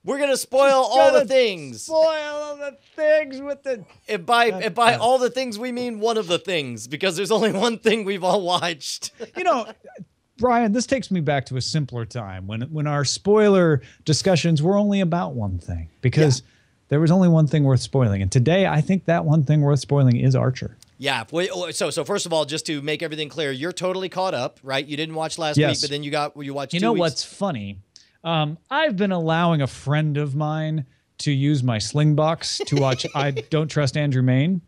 We're gonna spoil all the things. Spoil the things with the. And by all the things, we mean one of the things, because there's only one thing we've all watched. Brian, this takes me back to a simpler time when our spoiler discussions were only about one thing, because there was only one thing worth spoiling. And today, I think that one thing worth spoiling is Archer. Yeah. So first of all, just to make everything clear, you're totally caught up, right? You didn't watch last week, but then you watched 2 weeks. You know what's funny? I've been allowing a friend of mine to use my Slingbox to watch I Don't Trust Andrew Mayne.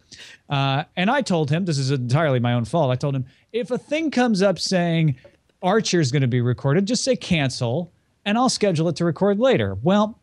And I told him, this is entirely my own fault, I told him, if a thing comes up saying Archer's going to be recorded, just say cancel, and I'll schedule it to record later. Well,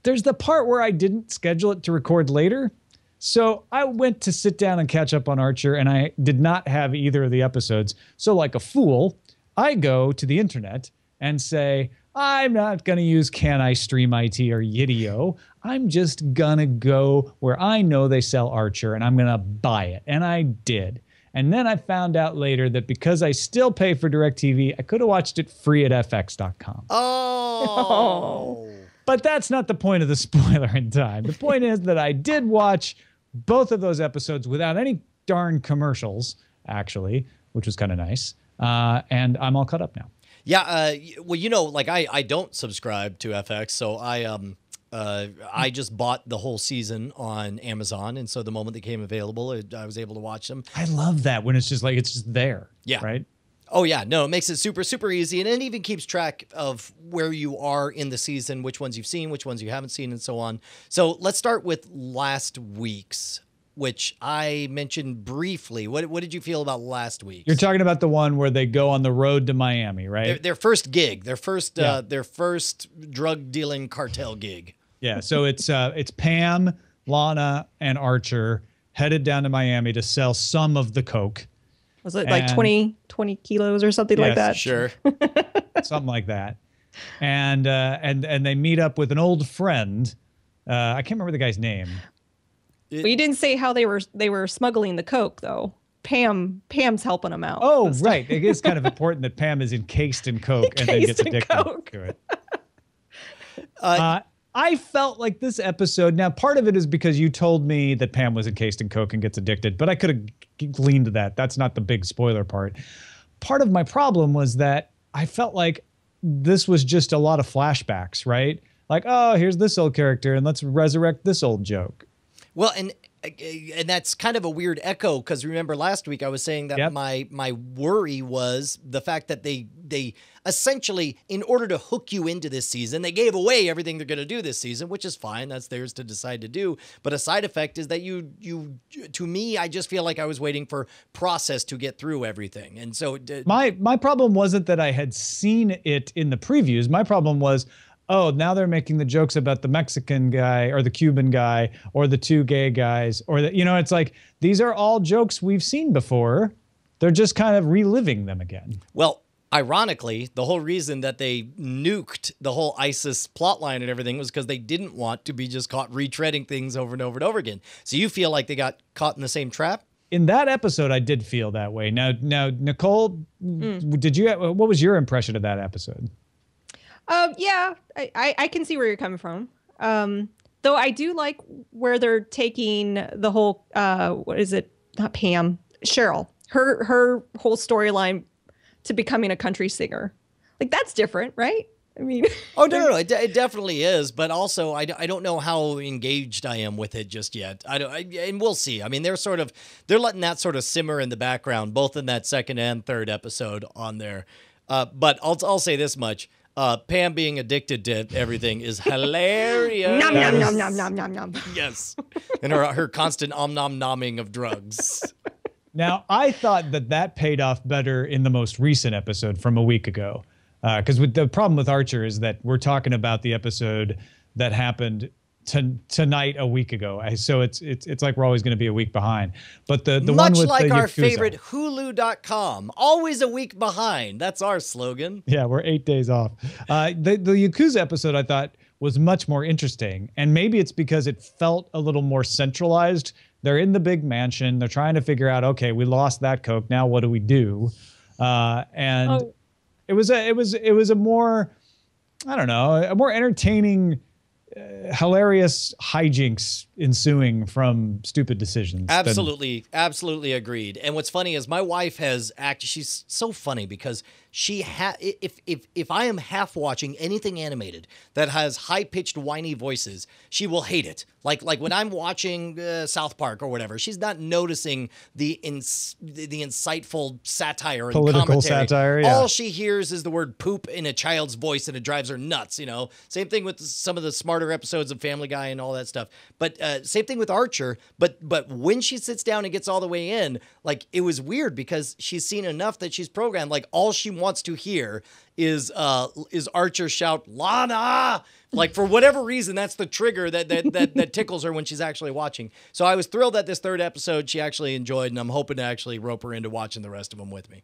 there's the part where I didn't schedule it to record later. So I went to sit down and catch up on Archer, and I did not have either of the episodes. So like a fool, I go to the internet and say, I'm not going to use Can I Stream IT or Yidio. I'm just going to go where I know they sell Archer, and I'm going to buy it. And I did. And then I found out later that because I still pay for DirecTV, I could have watched it free at fx.com. Oh. But that's not the point of the spoiler in time. The point is that I did watch both of those episodes without any darn commercials, actually, which was kind of nice. And I'm all caught up now. Yeah. Well, I don't subscribe to FX, so I just bought the whole season on Amazon, and so the moment they came available, I was able to watch them. I love that when it's just there. Yeah. Right? Oh, yeah. No, it makes it super, super easy, and it even keeps track of where you are in the season, which ones you've seen, which ones you haven't seen, and so on. So let's start with last week's, which I mentioned briefly. What did you feel about last week? You're talking about the one where they go on the road to Miami, right? Their first gig, their first drug dealing cartel gig. Yeah, so it's Pam, Lana, and Archer headed down to Miami to sell some of the coke. Was it like 20 kilos or something like that? Sure. Something like that. And they meet up with an old friend. I can't remember the guy's name. But you didn't say how they were smuggling the coke, though. Pam's helping them out. Oh, right. It is kind of important that Pam is encased in coke and then gets addicted to it. I felt like this episode, now part of it is because you told me that Pam was encased in coke and gets addicted, but I could have gleaned to that. That's not the big spoiler part. Part of my problem was that I felt like this was just a lot of flashbacks, right? Like, oh, here's this old character and let's resurrect this old joke. Well, and that's kind of a weird echo, because remember last week I was saying that my worry was the fact that they essentially, in order to hook you into this season, they gave away everything they're going to do this season, which is fine. That's theirs to decide to do. But a side effect is that to me, I just feel like I was waiting for process to get through everything. And so my problem wasn't that I had seen it in the previews. My problem was, oh, now they're making the jokes about the Mexican guy or the Cuban guy or the 2 gay guys, or it's like, these are all jokes we've seen before. They're just kind of reliving them again. Well, ironically, the whole reason that they nuked the whole ISIS plotline and everything was because they didn't want to be just caught retreading things over and over and over again. So you feel like they got caught in the same trap? In that episode, I did feel that way. Now, Nicole, what was your impression of that episode? Yeah, I can see where you're coming from. Though I do like where they're taking the whole, what is it? Not Pam, Cheryl. Her whole storyline to becoming a country singer. Like, that's different, right? I mean. Oh, no. It definitely is. But also, I don't know how engaged I am with it just yet. And we'll see. I mean, they're letting that sort of simmer in the background, both in that second and third episode on there. But I'll say this much. Pam being addicted to everything is hilarious. Nom, nom, nom, nom, nom, nom, nom. Yes. And her constant nom-nom-nomming of drugs. Now, I thought that paid off better in the most recent episode from a week ago. Because the problem with Archer is that we're talking about the episode that happened tonight a week ago. So it's like we're always going to be a week behind. But the one with like the our Yakuza, favorite Hulu.com, always a week behind. That's our slogan. Yeah, we're 8 days off. The Yakuza episode I thought was much more interesting, and maybe it's because it felt a little more centralized. They're in the big mansion. They're trying to figure out, okay, we lost that coke. Now what do we do? It was a more, I don't know, a more entertaining hilarious hijinks ensuing from stupid decisions. Absolutely agreed. And what's funny is my wife has she's so funny because she if I am half watching anything animated that has high-pitched whiny voices, she will hate it. Like when I'm watching South Park or whatever, she's not noticing the insightful satire and political commentary. Satire. Yeah. All she hears is the word poop in a child's voice, and it drives her nuts. Same thing with some of the smarter episodes of Family Guy and all that stuff. But same thing with Archer. But when she sits down and gets all the way in, like, it was weird because she's seen enough that she's programmed. Like, all she wants to hear is Archer shout "Lana." Like, for whatever reason, that's the trigger that tickles her when she's actually watching. So I was thrilled that this third episode she actually enjoyed, and I'm hoping to actually rope her into watching the rest of them with me.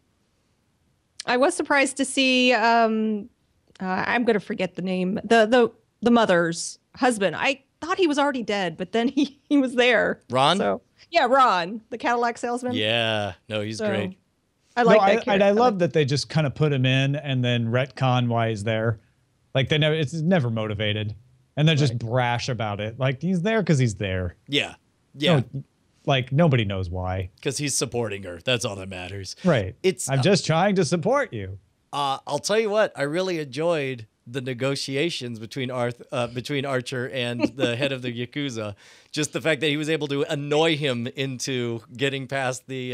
I was surprised to see. I'm going to forget the name. The mother's husband. I thought he was already dead, but then he was there. Ron? So, yeah, Ron, the Cadillac salesman. Yeah. No, he's great. I like that character. And I love that they just kind of put him in and then retcon why he's there. Like, it's never motivated. And they're just brash about it. Like, he's there because he's there. Yeah. Yeah. No, like, nobody knows why. Because he's supporting her. That's all that matters. Right. I'm just trying to support you. I'll tell you what. I really enjoyed the negotiations between Archer and the head of the Yakuza. Just the fact that he was able to annoy him into getting past the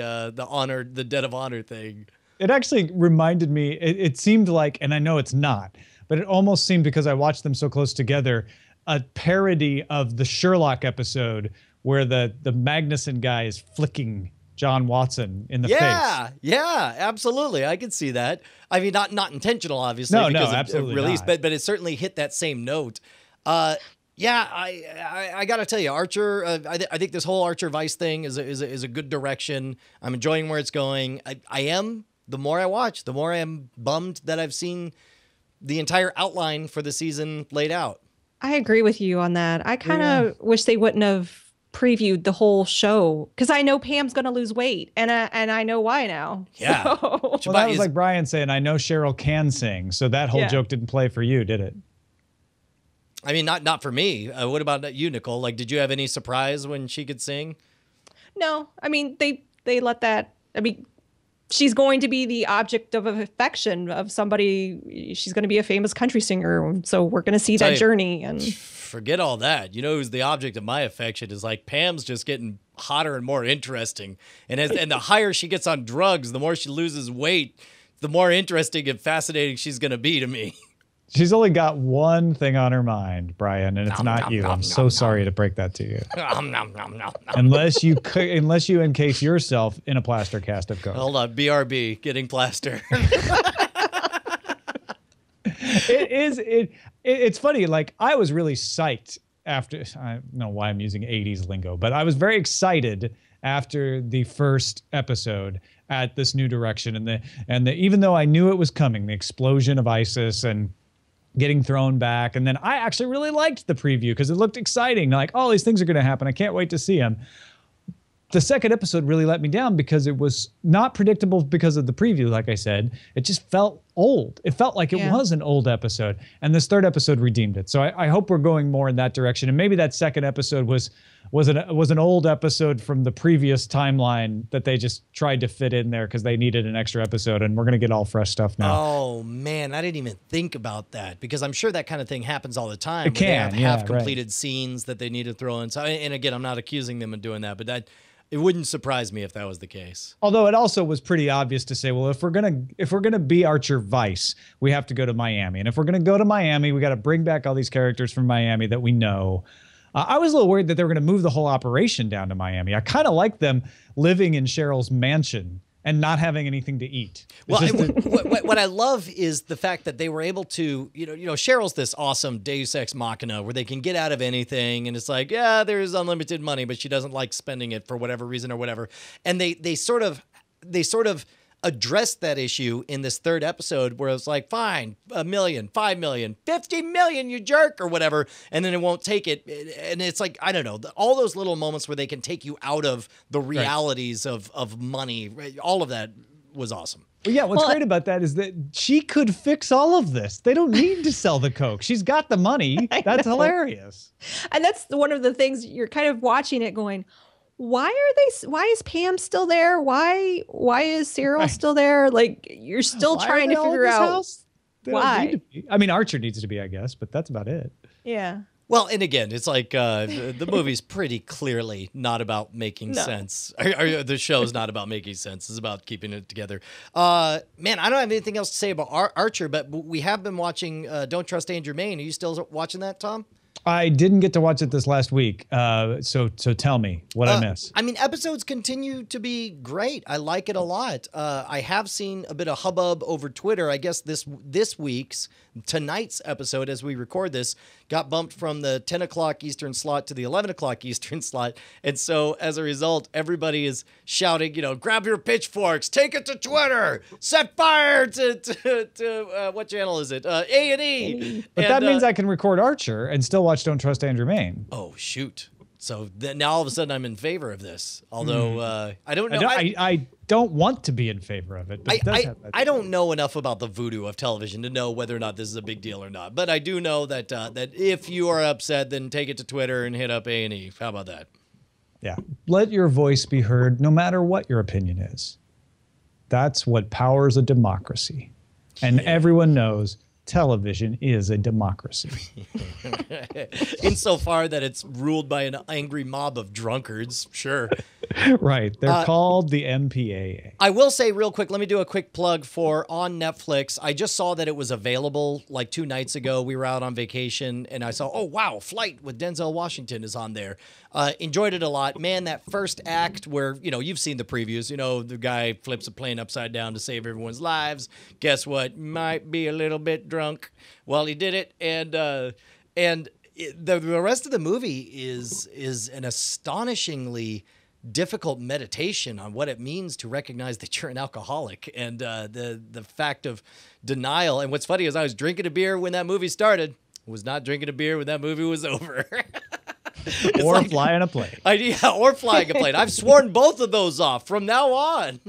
debt of honor thing. It actually reminded me, it seemed like, and I know it's not, but it almost seemed, because I watched them so close together, a parody of the Sherlock episode where the Magnuson guy is flicking John Watson in the face. Yeah, absolutely. I can see that. I mean, not intentional, obviously, because absolutely of release, not. but it certainly hit that same note. Yeah, I got to tell you, Archer. I think this whole Archer Vice thing is a good direction. I'm enjoying where it's going. I am. The more I watch, the more I am bummed that I've seen the entire outline for the season laid out. I agree with you on that. I kind of wish they wouldn't have previewed the whole show, because I know Pam's going to lose weight, and I know why now. Yeah. So. Well, that was like Brian saying, I know Cheryl can sing, so that whole joke didn't play for you, did it? I mean, not for me. What about you, Nicole? Like, did you have any surprise when she could sing? No. I mean, they let that. I mean, she's going to be the object of affection of somebody. She's going to be a famous country singer, so we're going to see that journey. And forget all that. You know who's the object of my affection is, like, Pam's just getting hotter and more interesting. And the higher she gets on drugs, the more she loses weight, the more interesting and fascinating she's going to be to me. She's only got one thing on her mind, Brian, and it's not you. I'm so sorry to break that to you. Unless you encase yourself in a plaster cast of coke. Hold on, BRB, getting plaster. It's funny. Like, I was really psyched after. I don't know why I'm using 80s lingo, but I was very excited after the first episode at this new direction, and even though I knew it was coming, the explosion of ISIS and getting thrown back. And then I actually really liked the preview because it looked exciting. Like, all these things are going to happen. I can't wait to see them. The second episode really let me down because it was not predictable because of the preview. Like I said, it just felt old. It felt like it was an old episode. And this third episode redeemed it. So I hope we're going more in that direction. And maybe that second episode was an old episode from the previous timeline that they just tried to fit in there because they needed an extra episode, and we're going to get all fresh stuff now. Oh, man, I didn't even think about that, because I'm sure that kind of thing happens all the time. It can, they have half-completed scenes that they need to throw in. So, and again, I'm not accusing them of doing that, but it wouldn't surprise me if that was the case. Although it also was pretty obvious to say, well, if we're gonna be Archer Vice, we have to go to Miami, and if we're gonna go to Miami, we got to bring back all these characters from Miami that we know. I was a little worried that they were going to move the whole operation down to Miami. I kind of like them living in Cheryl's mansion and not having anything to eat. Well, what I love is the fact that they were able to, you know, Cheryl's this awesome Deus Ex Machina where they can get out of anything, and it's like, yeah, there's unlimited money, but she doesn't like spending it for whatever reason or whatever. And they sort of addressed that issue in this third episode where it's like, fine, $1 million, $5 million, $50 million, you jerk, or whatever, and then it won't take it. And it's like, I don't know, all those little moments where they can take you out of the realities of money, right? All of that was awesome. Well, yeah, what's great about that is that she could fix all of this. They don't need to sell the Coke. She's got the money. That's hilarious. And that's one of the things you're kind of watching it going, why is Pam still there? Why is Cyril still there? Like, you're still trying to figure out why. I mean, Archer needs to be, I guess, but that's about it. Yeah. Well, and again, it's like the movie's pretty clearly not about making sense. The show's not about making sense. It's about keeping it together. Man, I don't have anything else to say about Archer, but we have been watching Don't Trust Andrew Mayne. Are you still watching that, Tom? I didn't get to watch it this last week, so tell me what I miss. I mean, episodes continue to be great. I like it a lot. I have seen a bit of hubbub over Twitter. I guess tonight's episode, as we record this, got bumped from the 10 o'clock Eastern slot to the 11 o'clock Eastern slot. And so as a result, everybody is shouting, grab your pitchforks, take it to Twitter, set fire to what channel is it? A&E. But that means I can record Archer and still watch Don't Trust Andrew Mayne. Oh, shoot. So now all of a sudden I'm in favor of this. Although I don't know. I don't want to be in favor of it. But I don't know enough about the voodoo of television to know whether or not this is a big deal or not. But I do know that that if you are upset, then take it to Twitter and hit up A&E. How about that? Yeah. Let your voice be heard no matter what your opinion is. That's what powers a democracy. And everyone knows television is a democracy. Insofar that it's ruled by an angry mob of drunkards, sure. Right. They're called the MPAA. I will say real quick, let me do a quick plug for on Netflix. I just saw that it was available like 2 nights ago. We were out on vacation and I saw, oh, wow, Flight with Denzel Washington is on there. Enjoyed it a lot. Man, that first act where, you've seen the previews, the guy flips a plane upside down to save everyone's lives. Guess what? Might be a little bit drunk while he did it. And the rest of the movie is an astonishingly difficult meditation on what it means to recognize that you're an alcoholic and the fact of denial. And what's funny is I was drinking a beer when that movie started. Was not drinking a beer when that movie was over. Or flying a plane. Or flying a plane. I've sworn both of those off from now on.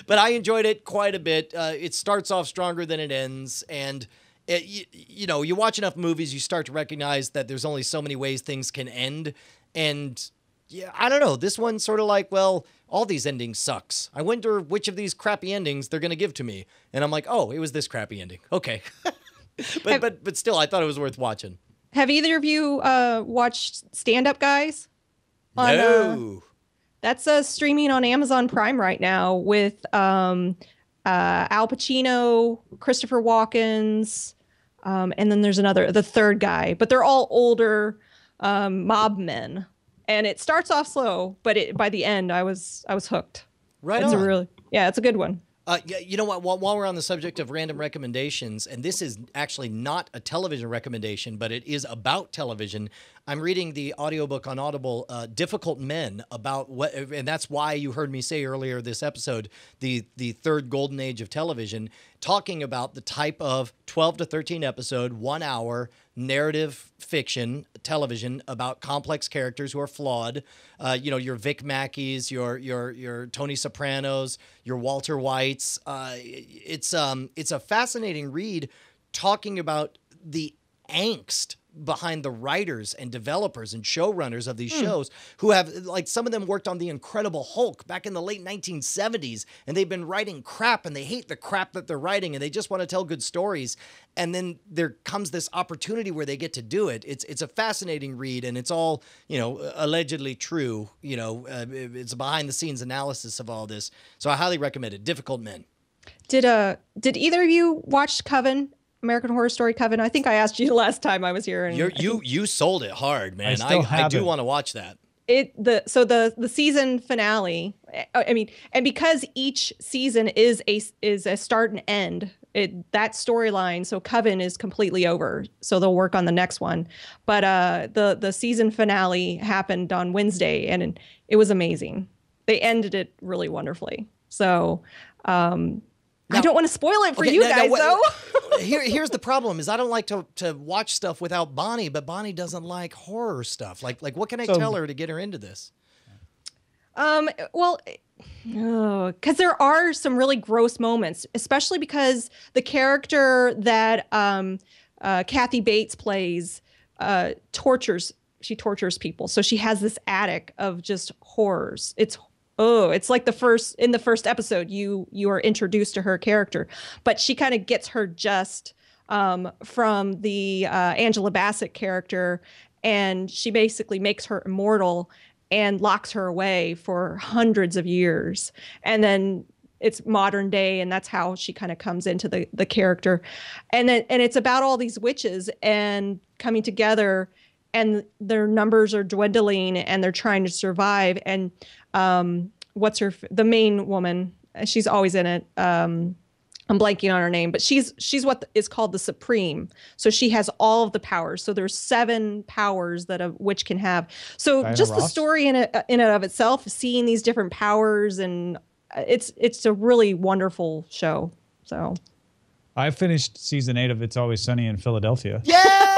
But I enjoyed it quite a bit. It starts off stronger than it ends. And, you watch enough movies, you start to recognize that there's only so many ways things can end. And, yeah, I don't know. This one's sort of like, well, all these endings sucks. I wonder which of these crappy endings they're going to give to me. And I'm like, oh, it was this crappy ending. Okay. but still, I thought it was worth watching. Have either of you watched Stand Up Guys? No. That's streaming on Amazon Prime right now with Al Pacino, Christopher Walken, and then there's the third guy. But they're all older mob men. And it starts off slow, but by the end, I was hooked. Right it's on. It's a good one. Yeah, you know what? While we're on the subject of random recommendations, and this is actually not a television recommendation, but it is about television. I'm reading the audiobook on Audible, Difficult Men, about what, and that's why you heard me say earlier this episode, the third golden age of television, talking about the type of 12 to 13 episode, 1 hour narrative fiction television about complex characters who are flawed. Your Vic Mackeys, your Tony Sopranos, your Walter Whites. It's a fascinating read talking about the angst behind the writers and developers and showrunners of these shows who have, like, some of them worked on The Incredible Hulk back in the late 1970s, and they've been writing crap and they hate the crap that they're writing and they just want to tell good stories. And then there comes this opportunity where they get to do it. It's a fascinating read, and it's all, allegedly true. It's a behind the scenes analysis of all this. So I highly recommend it. Difficult Men. Did either of you watch Coven? American Horror Story Coven. I think I asked you last time I was here. And you sold it hard, man. I do want to watch that. The season finale. I mean, and because each season is a start and end. That storyline. So Coven is completely over. So they'll work on the next one. But the season finale happened on Wednesday, and it was amazing. They ended it really wonderfully. So. I don't want to spoil it for you guys, though. Here's the problem: is I don't like to watch stuff without Bonnie, but Bonnie doesn't like horror stuff. Like what can I tell her to get her into this? Well, because there are some really gross moments, especially because the character that Kathy Bates plays tortures people. So she has this attic of just horrors. It's like in the first episode, you are introduced to her character, but she kind of gets her just from the Angela Bassett character, and she basically makes her immortal and locks her away for hundreds of years. And then it's modern day, and that's how she kind of comes into the character. And it's about all these witches and coming together, and their numbers are dwindling, and they're trying to survive. And the main woman, she's always in it. I'm blanking on her name, but she's what is called the Supreme. So she has all of the powers. So there's 7 powers that a witch can have. So Diana just Ross? the story in and of itself, seeing these different powers, and it's a really wonderful show. So I finished season 8 of It's Always Sunny in Philadelphia. Yay!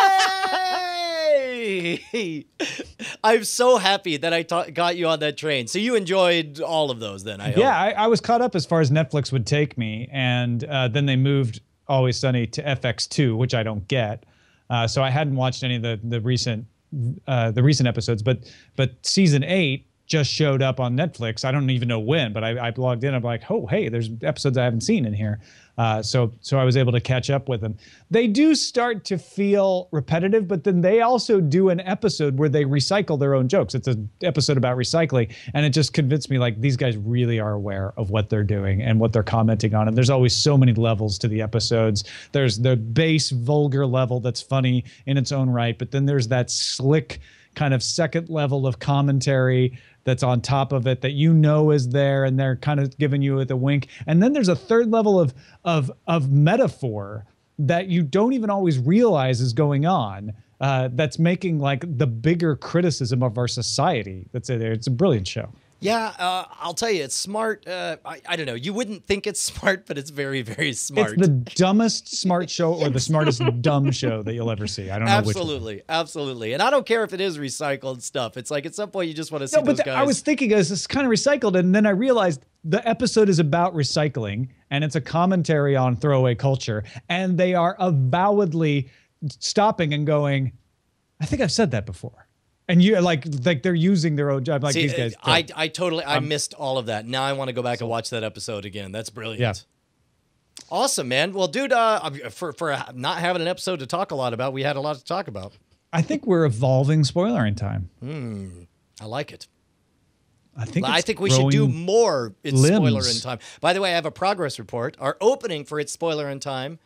I'm so happy that I got you on that train. So you enjoyed all of those then, I hope. Yeah, I was caught up as far as Netflix would take me, and then they moved Always Sunny to FX2, which I don't get. So I hadn't watched any of the recent episodes, but season 8 just showed up on Netflix. I don't even know when, but I logged in. I'm like, oh, hey, there's episodes I haven't seen in here. So I was able to catch up with them. They do start to feel repetitive, but then they also do an episode where they recycle their own jokes. It's an episode about recycling, and it just convinced me, like, these guys really are aware of what they're doing and what they're commenting on. And there's always so many levels to the episodes. There's the base vulgar level that's funny in its own right, but then there's that slick kind of second level of commentary that's on top of it that is there, and they're kind of giving you with a wink. And then there's a third level of metaphor that you don't even always realize is going on, that's making like the bigger criticism of our society that's in there. It's a brilliant show. Yeah, I'll tell you, it's smart. I don't know. You wouldn't think it's smart, but it's very, very smart. It's the dumbest smart show or the smartest dumb show that you'll ever see. I don't know which one. Absolutely. And I don't care if it is recycled stuff. It's like at some point you just want to see those guys. I was thinking this is kind of recycled, and then I realized the episode is about recycling, and it's a commentary on throwaway culture, and they are avowedly stopping and going, I think I've said that before. And you like they're using their own job. Like, see, these guys. I missed all of that. Now I want to go back and watch that episode again. That's brilliant. Yeah. Awesome, man. Well, dude, for not having an episode to talk a lot about, we had a lot to talk about. I think we're evolving Spoilerin time. I like it. I think we should do more Spoilerin time. By the way, I have a progress report. Our opening for It's Spoilerin time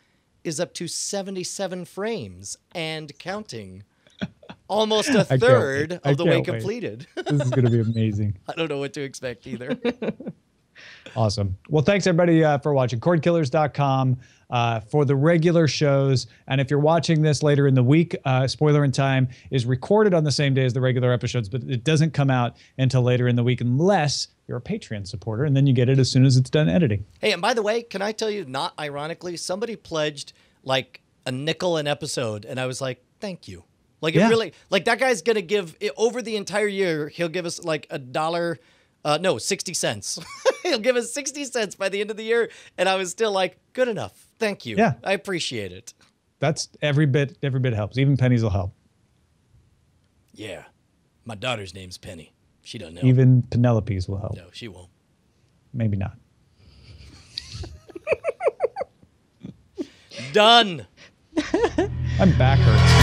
is up to 77 frames and counting. Almost a third of the way completed. This is going to be amazing. I don't know what to expect either. Awesome. Well, thanks everybody for watching. Cordkillers.com for the regular shows. And if you're watching this later in the week, Spoilerin Time is recorded on the same day as the regular episodes, but it doesn't come out until later in the week unless you're a Patreon supporter, and then you get it as soon as it's done editing. Hey, and by the way, can I tell you, not ironically, somebody pledged like a nickel an episode, and I was like, thank you. Like, it really, like, that guy's going to give, over the entire year, he'll give us like $1, 60 cents. He'll give us 60 cents by the end of the year. And I was still like, good enough. Thank you. Yeah. I appreciate it. That's every bit helps. Even pennies will help. Yeah. My daughter's name's Penny. She doesn't know. Even Penelope's will help. No, she won't. Maybe not. Done. I'm back hurts.